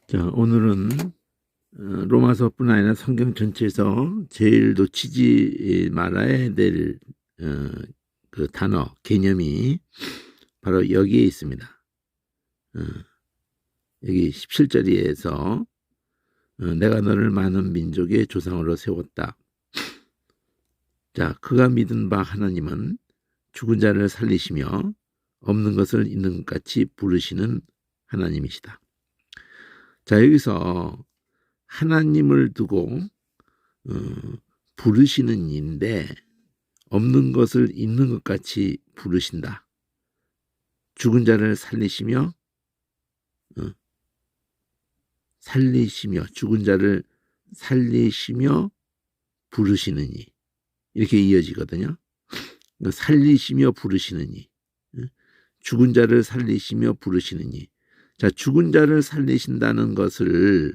자, 오늘은 로마서뿐 아니라 성경 전체에서 제일 놓치지 말아야 될 그 단어, 개념이 바로 여기에 있습니다. 여기 17절에서 내가 너를 많은 민족의 조상으로 세웠다. 자, 그가 믿은 바 하나님은 죽은 자를 살리시며 없는 것을 있는 것 같이 부르시는 하나님이시다. 자, 여기서 하나님을 두고 부르시는 이인데 없는 것을 있는 것 같이 부르신다. 죽은 자를 살리시며 죽은 자를 살리시며 부르시느니 이렇게 이어지거든요. 살리시며 부르시느니 죽은 자를 살리시며 부르시느니. 자, 죽은 자를 살리신다는 것을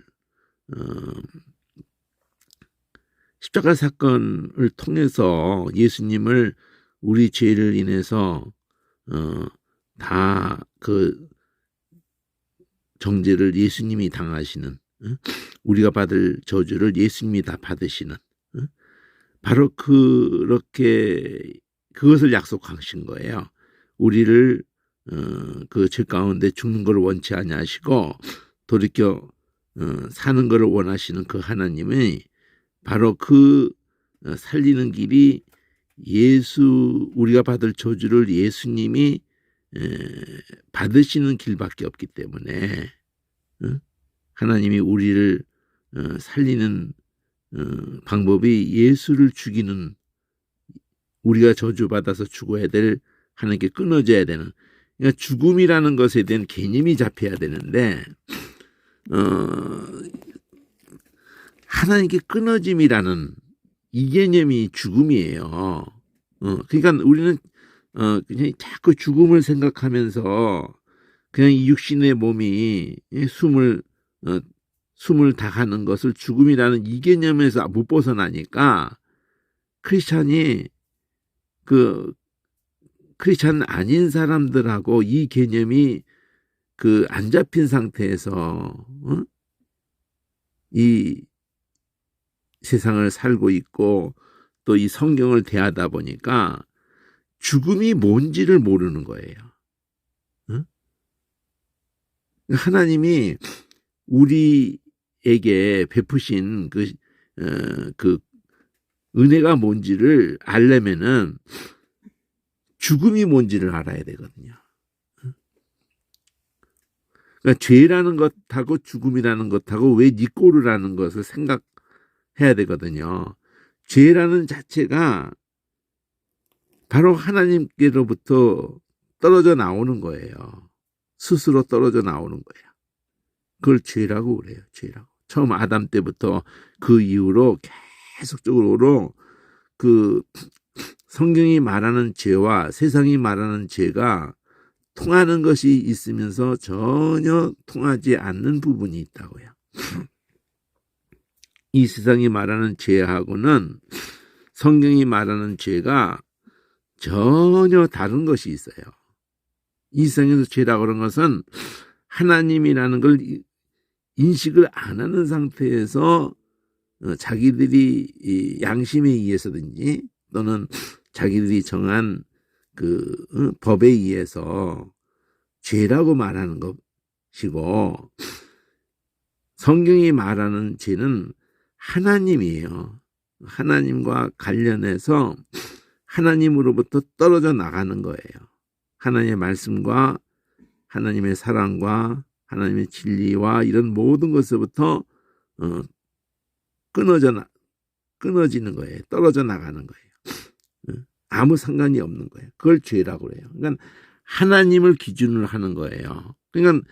십자가 사건을 통해서 예수님을 우리 죄를 인해서 다 그 정죄를 예수님이 당하시는, 우리가 받을 저주를 예수님이 다 받으시는, 바로 그렇게 그것을 약속하신 거예요. 우리를 그 죄 가운데 죽는 것을 원치 아니하시고 돌이켜 사는 것을 원하시는 그 하나님이 바로 그 살리는 길이 우리가 받을 저주를 예수님이 받으시는 길밖에 없기 때문에 하나님이 우리를 살리는 방법이 예수를 죽이는, 우리가 저주받아서 죽어야 될, 하나님께 끊어져야 되는, 그러니까 죽음이라는 것에 대한 개념이 잡혀야 되는데 하나님께 끊어짐이라는 이 개념이 죽음이에요. 그러니까 우리는 그냥 자꾸 죽음을 생각하면서 그냥 이 육신의 몸이 숨을 다하는 것을 죽음이라는 이 개념에서 못 벗어나니까 크리스찬이 크리스찬 아닌 사람들하고 이 개념이 안 잡힌 상태에서 이 세상을 살고 있고 또 이 성경을 대하다 보니까 죽음이 뭔지를 모르는 거예요. 하나님이 우리에게 베푸신 그 은혜가 뭔지를 알려면은 죽음이 뭔지를 알아야 되거든요. 그러니까 죄라는 것하고 죽음이라는 것하고 왜 네 꼴이라는 것을 생각해야 되거든요. 죄라는 자체가 바로 하나님께로부터 떨어져 나오는 거예요. 스스로 떨어져 나오는 거예요. 그걸 죄라고 그래요. 죄라고. 처음 아담 때부터 그 이후로 계속적으로 그 성경이 말하는 죄와 세상이 말하는 죄가 통하는 것이 있으면서 전혀 통하지 않는 부분이 있다고요. 이 세상이 말하는 죄하고는 성경이 말하는 죄가 전혀 다른 것이 있어요. 이 세상에서 죄라고 하는 것은 하나님이라는 걸 인식을 안 하는 상태에서 자기들이 양심에 의해서든지 또는 자기들이 정한 법에 의해서 죄라고 말하는 것이고, 성경이 말하는 죄는 하나님이에요. 하나님과 관련해서 하나님으로부터 떨어져 나가는 거예요. 하나님의 말씀과 하나님의 사랑과 하나님의 진리와 이런 모든 것으로부터 끊어지는 거예요. 떨어져 나가는 거예요. 아무 상관이 없는 거예요. 그걸 죄라고 그래요. 그러니까 하나님을 기준으로 하는 거예요. 그러니까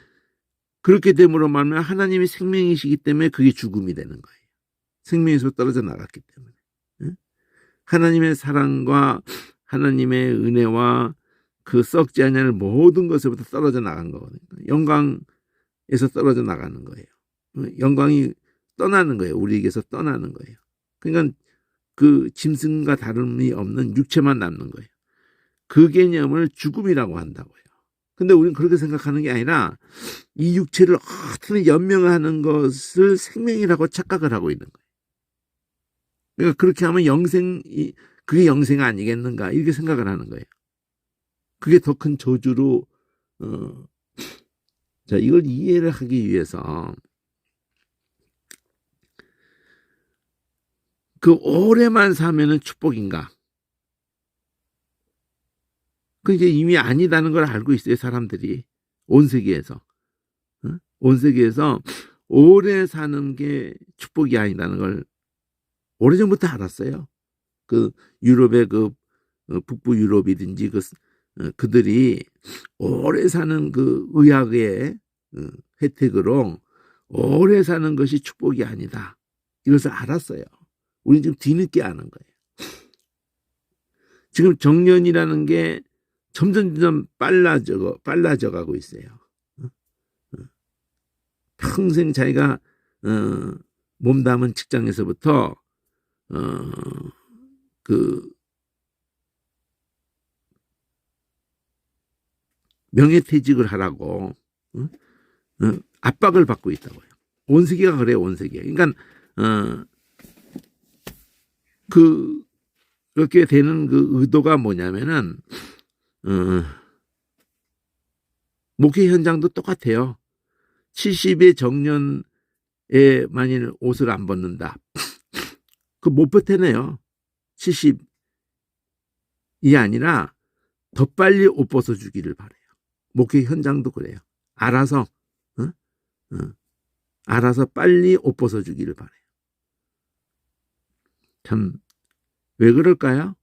그렇게 됨으로 말하면 하나님이 생명이시기 때문에 그게 죽음이 되는 거예요. 생명에서 떨어져 나갔기 때문에. 하나님의 사랑과 하나님의 은혜와 그 썩지 않는 모든 것으로부터 떨어져 나간 거거든요. 영광에서 떨어져 나가는 거예요. 영광이 떠나는 거예요. 우리에게서 떠나는 거예요. 그러니까 그 짐승과 다름이 없는 육체만 남는 거예요. 그 개념을 죽음이라고 한다고요. 근데 우리는 그렇게 생각하는 게 아니라 이 육체를 어떻게 연명하는 것을 생명이라고 착각을 하고 있는 거예요. 그러니까 그렇게 하면 그게 영생 아니겠는가 이렇게 생각을 하는 거예요. 그게 더 큰 저주로 자, 이걸 이해를 하기 위해서 그 오래만 사면은 축복인가? 그게 이미 아니다는 걸 알고 있어요, 사람들이. 온 세계에서. 온 세계에서 오래 사는 게 축복이 아니다는 걸 오래전부터 알았어요. 그 유럽의 북부 유럽이든지 그들이 오래 사는 그 의학의 혜택으로 오래 사는 것이 축복이 아니다. 이것을 알았어요. 우리는 지금 뒤늦게 아는 거예요. 지금 정년이라는 게 점점 빨라져 가고 있어요. 평생 자기가 몸담은 직장에서부터 그 명예퇴직을 하라고 압박을 받고 있다고요. 온 세계가 그래요, 온 세계. 그러니까 그렇게 되는 그 의도가 뭐냐면은 목회 현장도 똑같아요. 70의 정년에 만일 옷을 안 벗는다. 그 못 버텨내요. 70이 아니라 더 빨리 옷 벗어주기를 바래요. 목회 현장도 그래요. 알아서 알아서 빨리 옷 벗어주기를 바래요. 참 왜 그럴까요?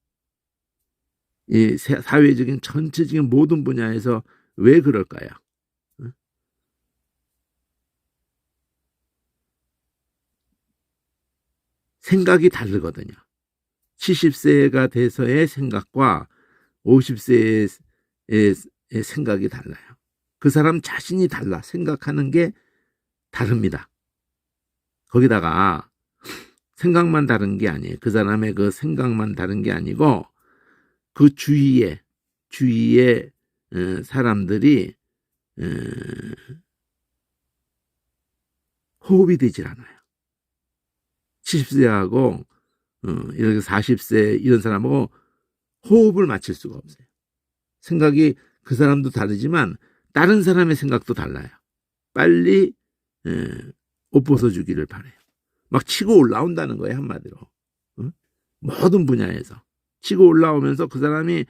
이 사회적인 전체적인 모든 분야에서 왜 그럴까요? 생각이 다르거든요. 70세가 돼서의 생각과 50세의 생각이 달라요. 그 사람 자신이 달라. 생각하는 게 다릅니다. 거기다가 생각만 다른 게 아니에요. 그 사람의 그 생각만 다른 게 아니고 그 주위에 사람들이 호흡이 되질 않아요. 70세하고 이렇게 40세 이런 사람하고 호흡을 맞출 수가 없어요. 생각이 그 사람도 다르지만 다른 사람의 생각도 달라요. 빨리 옷 벗어주기를 바래요. 막 치고 올라온다는 거예요, 한마디로. 모든 분야에서 치고 올라오면서 그 사람이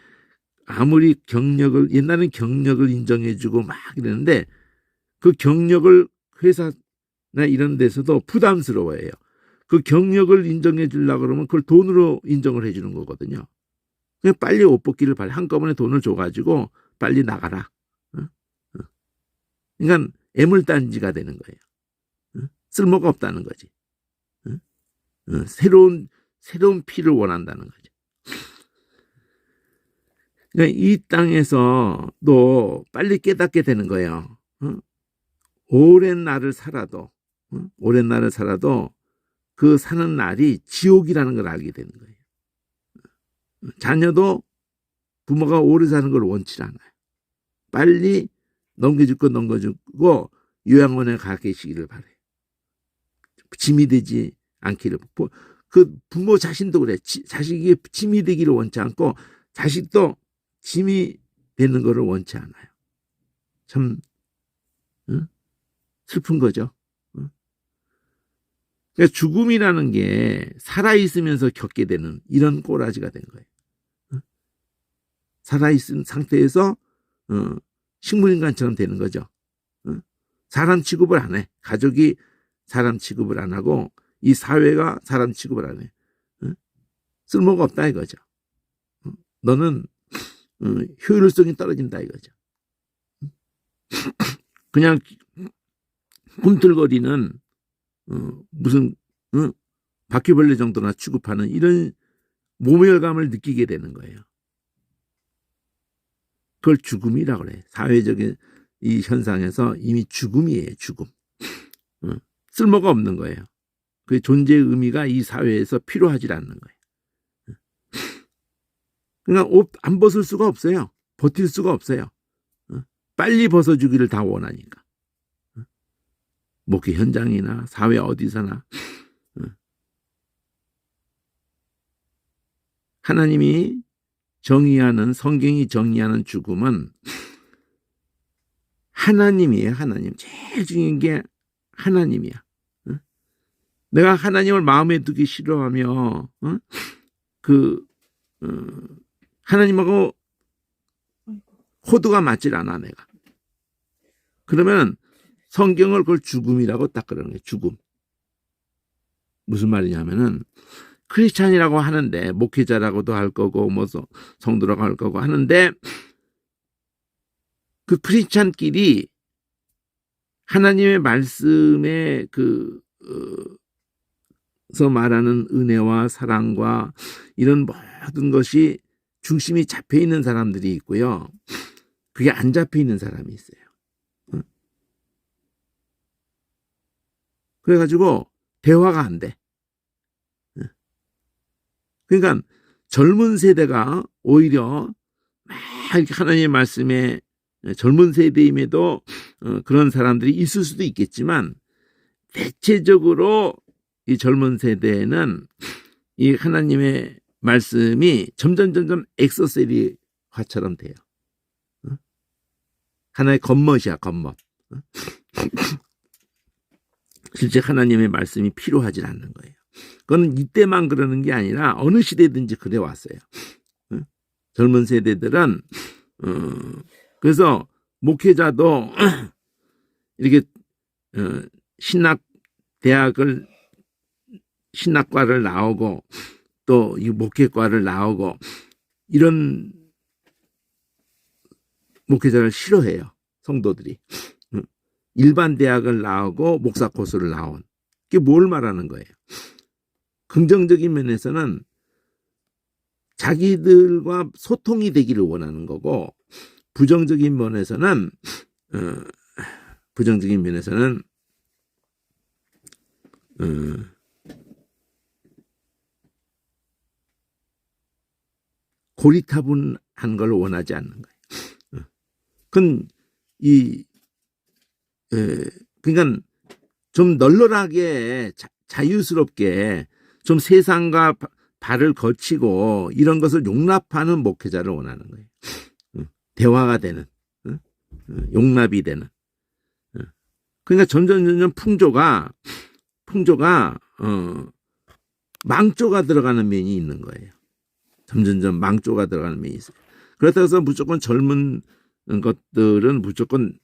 아무리 옛날엔 경력을 인정해주고 막 이러는데 그 경력을 회사나 이런 데서도 부담스러워해요. 그 경력을 인정해 주려고 그러면 그걸 돈으로 인정을 해 주는 거거든요. 그냥 빨리 옷 벗기를 바래. 한꺼번에 돈을 줘가지고 빨리 나가라. 그러니까 애물단지가 되는 거예요. 쓸모가 없다는 거지. 새로운 피를 원한다는 거죠. 그러니까 이 땅에서도 빨리 깨닫게 되는 거예요. 오랜 날을 살아도 그 사는 날이 지옥이라는 걸 알게 되는 거예요. 자녀도 부모가 오래 사는 걸 원치 않아요. 빨리 넘겨주고 요양원에 가 계시기를 바래요. 짐이 되지 않기를. 그 부모 자신도 그래. 자식이 짐이 되기를 원치 않고 자식도 짐이 되는 것을 원치 않아요. 참 슬픈 거죠. 그러니까 죽음이라는 게 살아있으면서 겪게 되는 이런 꼬라지가 된 거예요. 살아있은 상태에서 식물인간처럼 되는 거죠. 사람 취급을 안 해. 가족이 사람 취급을 안 하고 이 사회가 사람 취급을 안 해. 쓸모가 없다 이거죠. 너는 효율성이 떨어진다 이거죠. 그냥 꿈틀거리는 무슨 바퀴벌레 정도나 취급하는 이런 모멸감을 느끼게 되는 거예요. 그걸 죽음이라고 그래. 사회적인 이 현상에서 이미 죽음이에요. 죽음. 쓸모가 없는 거예요. 그 존재의 의미가 이 사회에서 필요하지 않는 거예요. 그러니까 옷 안 벗을 수가 없어요. 버틸 수가 없어요. 빨리 벗어주기를 다 원하니까. 목회 현장이나 사회 어디서나 하나님이 정의하는, 성경이 정의하는 죽음은 하나님이에요. 하나님. 제일 중요한 게 하나님이야. 내가 하나님을 마음에 두기 싫어하며 하나님하고 코드가 맞질 않아 내가. 그러면 성경을 그걸 죽음이라고 딱 그러는 거예요. 죽음. 무슨 말이냐면은 크리스찬이라고 하는데, 목회자라고도 할 거고 뭐 성도라고 할 거고 하는데, 그 크리스찬끼리 하나님의 말씀에 서 말하는 은혜와 사랑과 이런 모든 것이 중심이 잡혀 있는 사람들이 있고요. 그게 안 잡혀 있는 사람이 있어요. 그래가지고 대화가 안 돼. 그러니까 젊은 세대가 오히려 막 하나님의 말씀에, 젊은 세대임에도 그런 사람들이 있을 수도 있겠지만, 대체적으로 이 젊은 세대에는 이 하나님의 말씀이 점점 엑서세리화처럼 돼요. 하나의 겉멋이야, 겉멋. 실제 하나님의 말씀이 필요하지 않는 거예요. 그건 이때만 그러는 게 아니라 어느 시대든지 그래 왔어요. 젊은 세대들은 그래서 목회자도 이렇게 신학과를 나오고 또 이 목회과를 나오고 이런 목회자를 싫어해요. 성도들이. 일반 대학을 나오고 목사 코스를 나온. 그게 뭘 말하는 거예요? 긍정적인 면에서는 자기들과 소통이 되기를 원하는 거고, 부정적인 면에서는 고리타분한 걸 원하지 않는 거예요. 그건 그러니까 좀 널널하게 자유스럽게 좀 세상과 발을 거치고 이런 것을 용납하는 목회자를 원하는 거예요. 대화가 되는, 용납이 되는. 그러니까 점점 풍조가 망조가 들어가는 면이 있는 거예요. 점점 망조가 들어가는 면이 있어요. 그렇다고 해서 무조건 젊은 것들은 무조건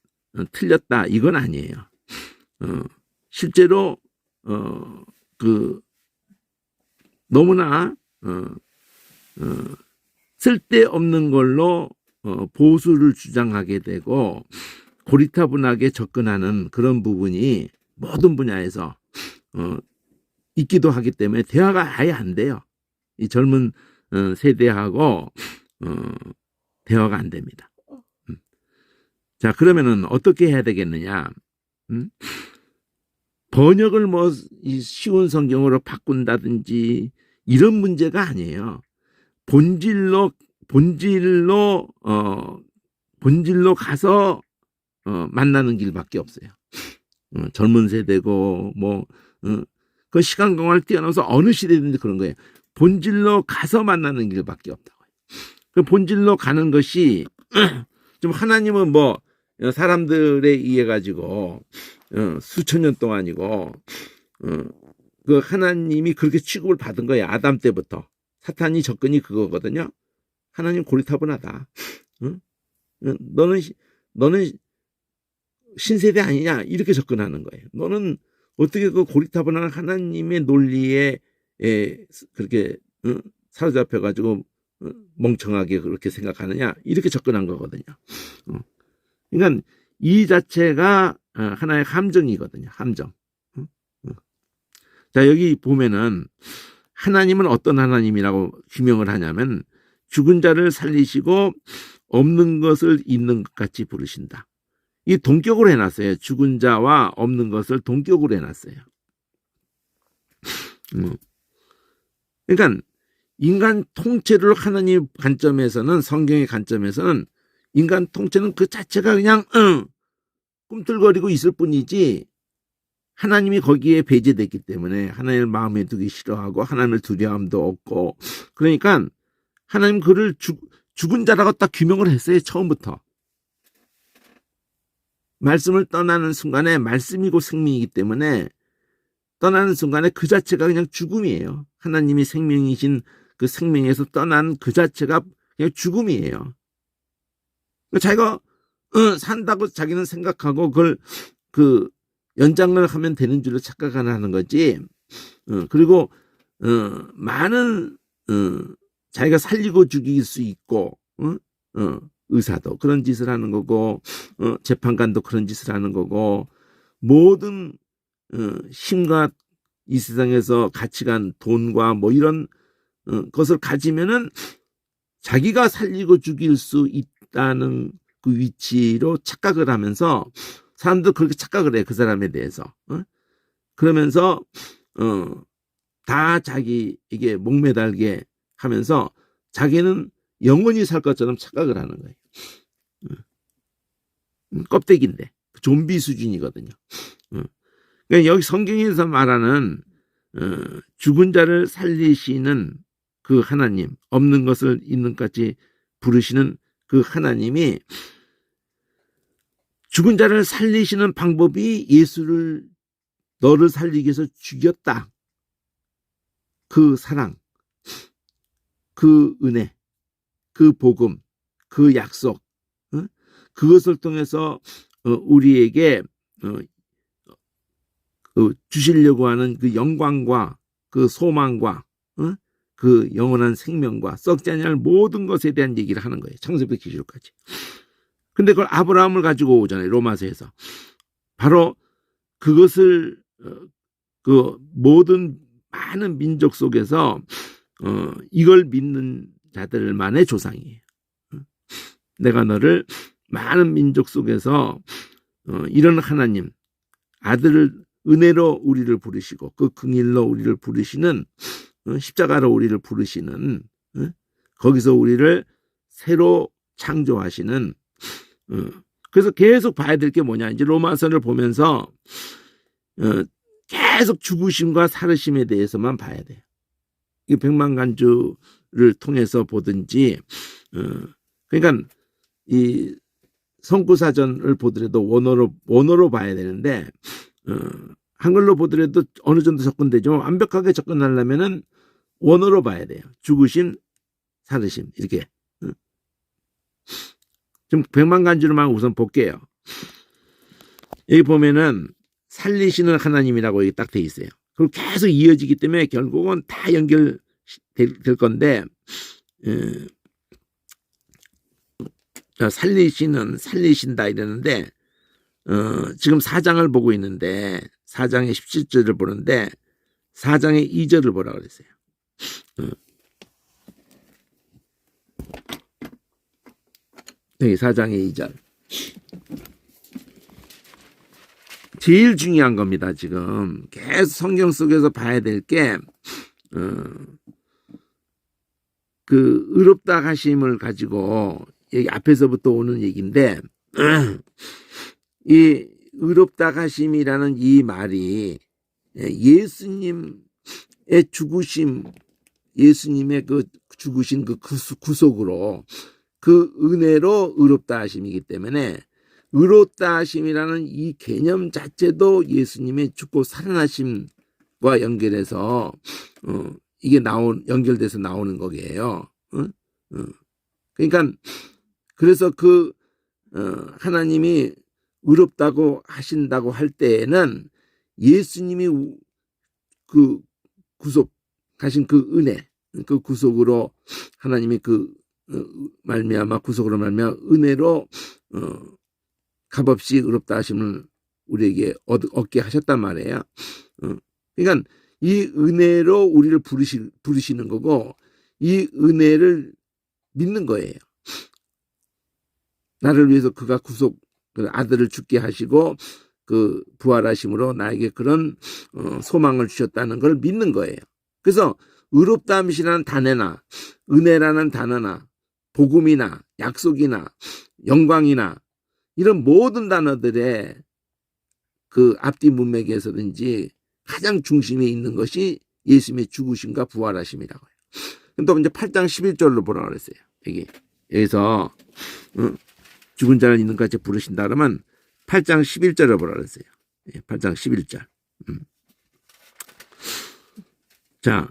틀렸다, 이건 아니에요. 실제로 너무나 쓸데없는 걸로 보수를 주장하게 되고 고리타분하게 접근하는 그런 부분이 모든 분야에서 있기도 하기 때문에 대화가 아예 안 돼요. 이 젊은 세대하고 대화가 안 됩니다. 자, 그러면은 어떻게 해야 되겠느냐? 번역을 뭐 쉬운 성경으로 바꾼다든지 이런 문제가 아니에요. 본질로 가서 만나는 길밖에 없어요. 젊은 세대고 그 시간 강화를 뛰어넘어서 어느 시대든지 그런 거예요. 본질로 가서 만나는 길밖에 없다고요. 그 본질로 가는 것이 좀 하나님은 뭐 사람들에 의해 가지고 수천 년 동안이고 그 하나님이 그렇게 취급을 받은 거예요. 아담 때부터. 사탄이 접근이 그거거든요. 하나님 고리타분하다. 너는 신세대 아니냐, 이렇게 접근하는 거예요. 너는 어떻게 그 고리타분한 하나님의 논리에 그렇게 사로잡혀 가지고 멍청하게 그렇게 생각하느냐, 이렇게 접근한 거거든요. 그러니까 이 자체가 하나의 함정이거든요. 함정. 자, 여기 보면은 하나님은 어떤 하나님이라고 규명을 하냐면 죽은 자를 살리시고 없는 것을 있는 것 같이 부르신다. 이 동격으로 해놨어요. 죽은 자와 없는 것을 동격으로 해놨어요. 그러니까 인간 통째를 하나님 관점에서는, 성경의 관점에서는 인간 통째는 그 자체가 그냥 꿈틀거리고 있을 뿐이지 하나님이 거기에 배제됐기 때문에 하나님을 마음에 두기 싫어하고 하나님을 두려움도 없고 그러니까 하나님 그를 죽은 자라고 딱 규명을 했어요. 처음부터. 말씀을 떠나는 순간에 말씀이고 생명이기 때문에 떠나는 순간에 그 자체가 그냥 죽음이에요. 하나님이 생명이신 그 생명에서 떠난 그 자체가 그냥 죽음이에요. 자기가 산다고 자기는 생각하고 그걸 그 연장을 하면 되는 줄로 착각하는 거지. 그리고 많은 자기가 살리고 죽일 수 있고 의사도 그런 짓을 하는 거고 재판관도 그런 짓을 하는 거고 모든 힘과 이 세상에서 가치관 돈과 뭐 이런 것을 가지면은 자기가 살리고 죽일 수 있다는 그 위치로 착각을 하면서 사람들 그렇게 착각을 해. 그 사람에 대해서. 그러면서 다 자기에게 목매달게 하면서 자기는 영원히 살 것처럼 착각을 하는 거예요. 껍데기인데 좀비 수준이거든요. 그러니까 여기 성경에서 말하는 죽은 자를 살리시는 그 하나님, 없는 것을 있는 것같이 부르시는 그 하나님이 죽은 자를 살리시는 방법이 예수를 너를 살리기 위해서 죽였다. 그 사랑, 그 은혜, 그 복음, 그 약속, 그것을 통해서 우리에게 주시려고 하는 그 영광과 그 소망과 그 영원한 생명과 썩지 아니할 모든 것에 대한 얘기를 하는 거예요. 창세부터 계시록까지. 근데 그걸 아브라함을 가지고 오잖아요. 로마서에서. 바로 그것을 그 모든 많은 민족 속에서 이걸 믿는 자들만의 조상이에요. 내가 너를 많은 민족 속에서 이런 하나님 아들을 은혜로 우리를 부르시고 그 긍일로 우리를 부르시는 십자가로 우리를 부르시는 거기서 우리를 새로 창조하시는 그래서 계속 봐야 될 게 뭐냐 이제 로마서를 보면서 계속 죽으심과 살으심에 대해서만 봐야 돼요. 이 백만간주를 통해서 보든지 그러니까 이 성구사전을 보더라도 원어로 봐야 되는데 한글로 보더라도 어느 정도 접근되죠. 완벽하게 접근하려면은 원어로 봐야 돼요. 죽으심, 살으심 이렇게. 좀 백만간주로만 우선 볼게요. 여기 보면은 살리시는 하나님이라고 여기 딱 돼 있어요. 그리고 계속 이어지기 때문에 결국은 다 연결될 건데 살리신다 이러는데 지금 4장을 보고 있는데 4장의 17절을 보는데 4장의 2절을 보라고 그랬어요. 여기 4장의 2절. 제일 중요한 겁니다. 지금 계속 성경 속에서 봐야 될 게 그 의롭다 하심을 가지고 여기 앞에서부터 오는 얘기인데 이 의롭다 하심이라는 이 말이 예수님의 죽으심, 예수님의 그 죽으신 그 구속으로 그 은혜로 의롭다 하심이기 때문에 의롭다 하심이라는 이 개념 자체도 예수님의 죽고 살아나심과 연결해서 이게 연결돼서 나오는 거예요. 그러니까 그래서 그 하나님이 의롭다고 하신다고 할 때에는 예수님이 그 구속하신 그 은혜, 그 구속으로 하나님이 그 말미암아 구속으로 말미암아 은혜로 값없이 의롭다 하심을 우리에게 얻게 하셨단 말이에요. 그러니까 이 은혜로 우리를 부르시는 거고 이 은혜를 믿는 거예요. 나를 위해서 그가 그 아들을 죽게 하시고 그 부활하심으로 나에게 그런 소망을 주셨다는 걸 믿는 거예요. 그래서 의롭다함이라는 단어나 은혜라는 단어나 복음이나 약속이나 영광이나 이런 모든 단어들의 그 앞뒤 문맥에서든지 가장 중심에 있는 것이 예수님의 죽으심과 부활하심이라고 해요. 또 이제 8장 11절로 보라 그랬어요. 여기서 죽은 자를 있는 것 같이 부르신다 그러면 8장 11절을 보라 그랬어요. 8장 11절. 자,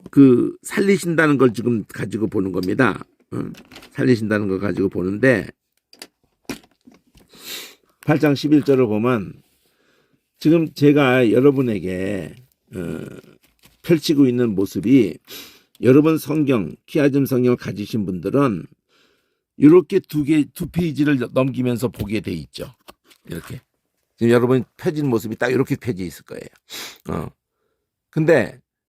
그 살리신다는 걸 지금 가지고 보는 겁니다. 살리신다는 걸 가지고 보는데 8장 11절을 보면 지금 제가 여러분에게 펼치고 있는 모습이 여러분 성경, 키아즘 성경을 가지신 분들은 이렇게 두 페이지를 넘기면서 보게 돼 있죠. 이렇게. 지금 여러분 펴진 모습이 딱 이렇게 펴져 있을 거예요. 근데